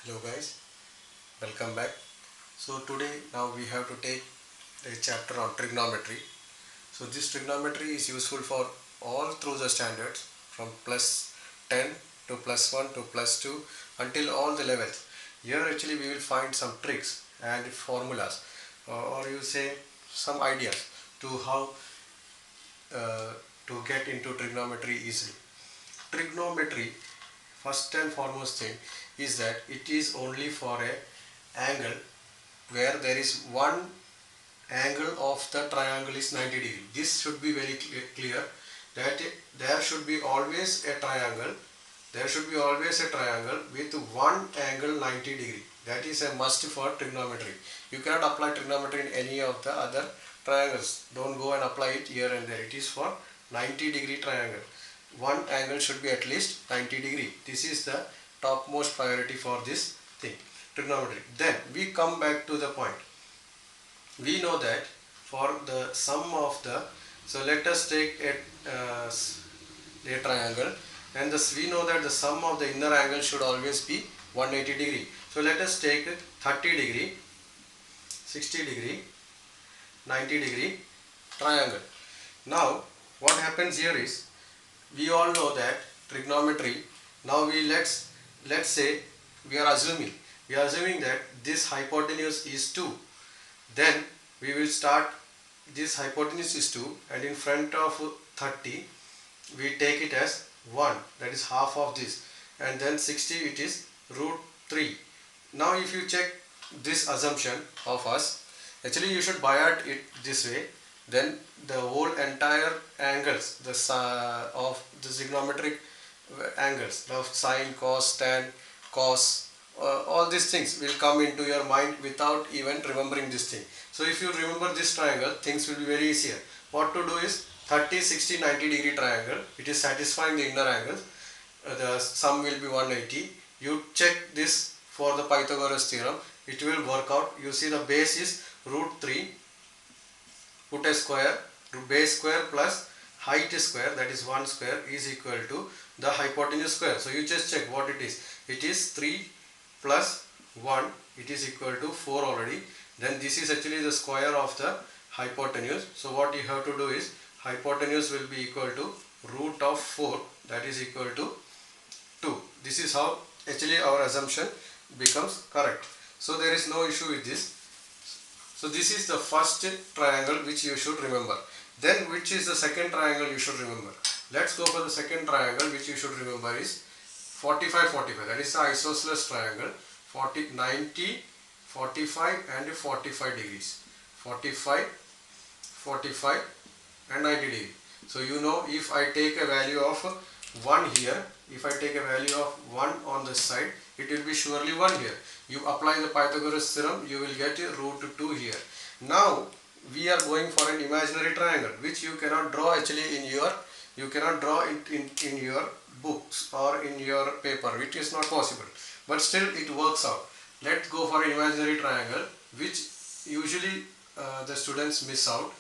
Hello guys, welcome back. So today now we have to take a chapter on trigonometry. So this trigonometry is useful for all through the standards from plus 10 to plus 1 to plus 2 until all the levels. Here actually we will find some tricks and formulas or you say some ideas to how uh, to get into trigonometry easily. Trigonometry, first and foremost thing, is that it is only for a angle where there is one angle of the triangle is 90 degree. This should be very clear that there should be always a triangle. There should be always a triangle with one angle 90 degree. That is a must for trigonometry. You cannot apply trigonometry in any of the other triangles. Don't go and apply it here and there. It is for 90-degree triangle. One angle should be at least 90 degree. This is the topmost priority for this thing, trigonometry. Then we come back to the point. We know that for the sum of the, so let us take a triangle, and this we know that the sum of the inner angle should always be 180 degree. So let us take 30 degree, 60 degree, 90 degree triangle. Now what happens here is, we all know that trigonometry, now let's say we are assuming that this hypotenuse is 2. Then we will start, this hypotenuse is 2 and in front of 30 we take it as 1, that is half of this, and then 60 it is root 3. Now if you check this assumption of us, actually you should bias it this way, then the whole entire angles, the of the trigonometric angles of sine, cos, tan, cos, all these things will come into your mind without even remembering this thing. So if you remember this triangle, things will be very easier. What to do is 30, 60, 90 degree triangle, it is satisfying the inner angles, the sum will be 180. You check this for the Pythagoras theorem, it will work out. You see the base is root 3, put a square, base square plus height square, that is 1 square, is equal to the hypotenuse square. So you just check what it is. It is 3 plus 1, it is equal to 4 already. Then this is actually the square of the hypotenuse. So what you have to do is, hypotenuse will be equal to root of 4, that is equal to 2. This is how actually our assumption becomes correct. So there is no issue with this. So this is the first triangle which you should remember. Then which is the second triangle you should remember? Let's go for the second triangle which you should remember is 45, 45. That is the isosceles triangle. 40, 90, 45 and 45 degrees. 45, 45 and 90 degree. So you know, if I take a value of 1 here, if I take a value of 1 on this side, it will be surely 1 here. You apply the Pythagoras theorem, you will get a root 2 here. Now we are going for an imaginary triangle which you cannot draw actually in your, you cannot draw it in your books or in your paper, which is not possible, but still it works out. Let's go for an imaginary triangle which usually the students miss out.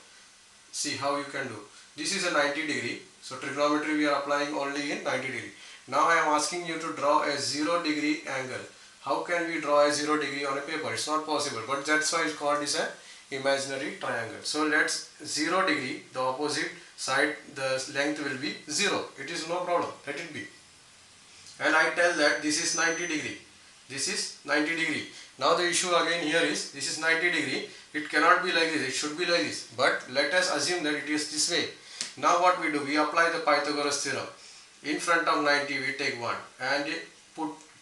See how you can do. This is a 90 degree, so trigonometry we are applying only in 90 degree. Now I am asking you to draw a 0 degree angle. How can we draw a 0 degree on a paper? It's not possible, but that's why it's called as a imaginary triangle. So let's 0 degree, the opposite side, the length will be 0. It is no problem, let it be. And I tell that this is 90 degree. This is 90 degree. Now the issue again here is, this is 90 degree. It cannot be like this, it should be like this. But let us assume that it is this way. Now what we do, we apply the Pythagoras theorem. In front of 90 we take 1 and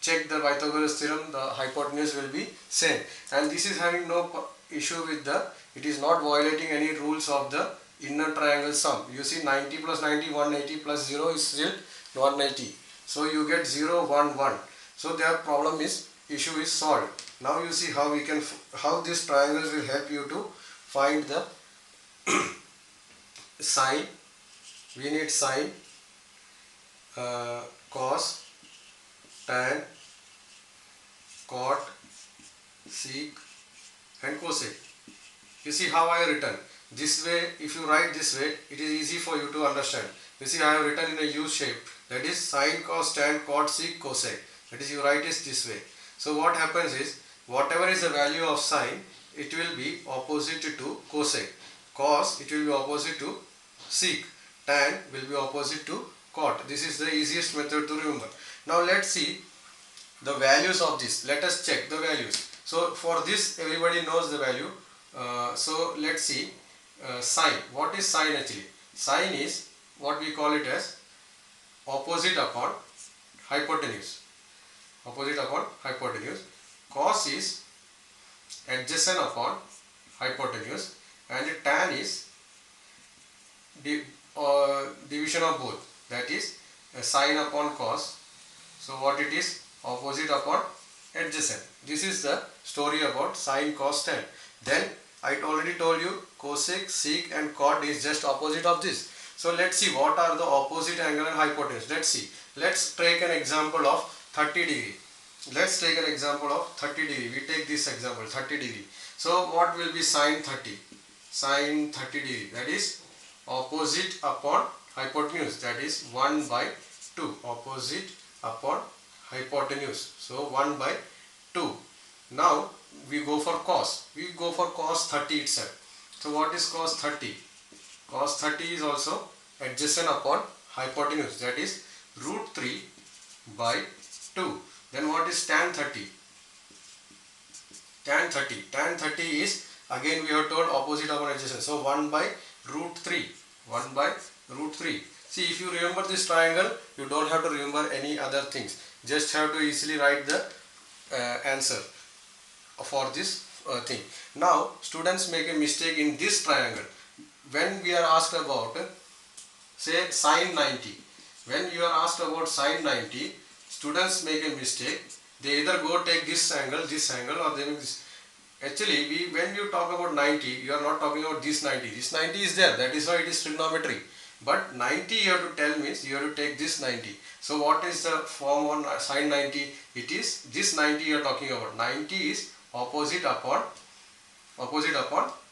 check the Pythagoras theorem, the hypotenuse will be same. And this is having no issue with the, it is not violating any rules of the inner triangle sum. You see 90 plus 90, 180 plus 0 is still 180. So you get 0, 1, 1. So their problem is, issue is solved. Now you see how we can, how these triangles will help you to find the sine. We need sine, cos, tan, cot, sec and cosec. You see how I have written. This way, if you write this way, it is easy for you to understand. You see I have written in a U shape, that is sine, cos, tan, cot, sec, cosec. That is, you write it this way. So what happens is, whatever is the value of sine, it will be opposite to cosec. Cos, it will be opposite to sec. Tan will be opposite to cot. This is the easiest method to remember. Now let's see the values of this. Let us check the values. So for this, everybody knows the value. So let's see sine. What is sine actually? Sine is what we call it as opposite upon hypotenuse. Opposite upon hypotenuse. Cos is adjacent upon hypotenuse, and tan is division of both, that is sine upon cos. So what it is? Opposite upon adjacent. This is the story about sine, cos, tan. Then I already told you cosec, sec and cot is just opposite of this. So let's see what are the opposite angle and hypotenuse. Let's see. Let's take an example of 30 degree. Let's take an example of 30 degree. We take this example 30 degree. So what will be sine 30? Sine 30 degree, that is opposite upon hypotenuse, that is 1 by 2. Opposite upon hypotenuse. So 1 by 2. Now we go for cos. We go for cos 30 itself. So what is cos 30? Cos 30 is also adjacent upon hypotenuse, that is root 3 by 2. Then what is tan 30? Tan 30. Tan 30 is, again we have told, opposite upon adjacent. So 1 by root 3. 1 by root 3. See, if you remember this triangle, you don't have to remember any other things. Just have to easily write the answer for this thing. Now, students make a mistake in this triangle. When we are asked about, say, sine 90. When you are asked about sine 90, students make a mistake. They either go take this angle, or they make this. Actually, when you talk about 90, you are not talking about this 90. This 90 is there. That is why it is trigonometry. But 90 you have to tell means you have to take this 90. So what is the form on sine 90? It is this 90 you are talking about. 90 is opposite upon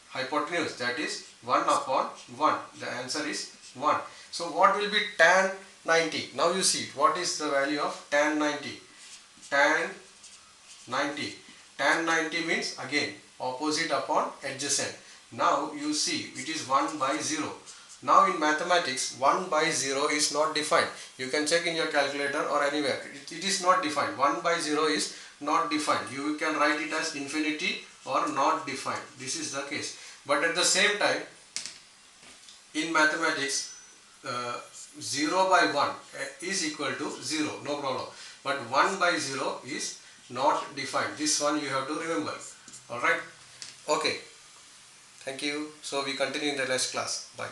hypotenuse. That is 1 upon 1. The answer is 1. So what will be tan 90? Now you see what is the value of tan 90. Tan 90. Tan 90 means again opposite upon adjacent. Now you see it is 1 by 0. Now in mathematics 1 by 0 is not defined. You can check in your calculator or anywhere. It is not defined. 1 by 0 is not defined. You can write it as infinity or not defined. This is the case. But at the same time, in mathematics 0 by 1 is equal to 0. No problem. But 1 by 0 is not defined. This one you have to remember. Alright. Okay. Thank you. So we continue in the next class. Bye.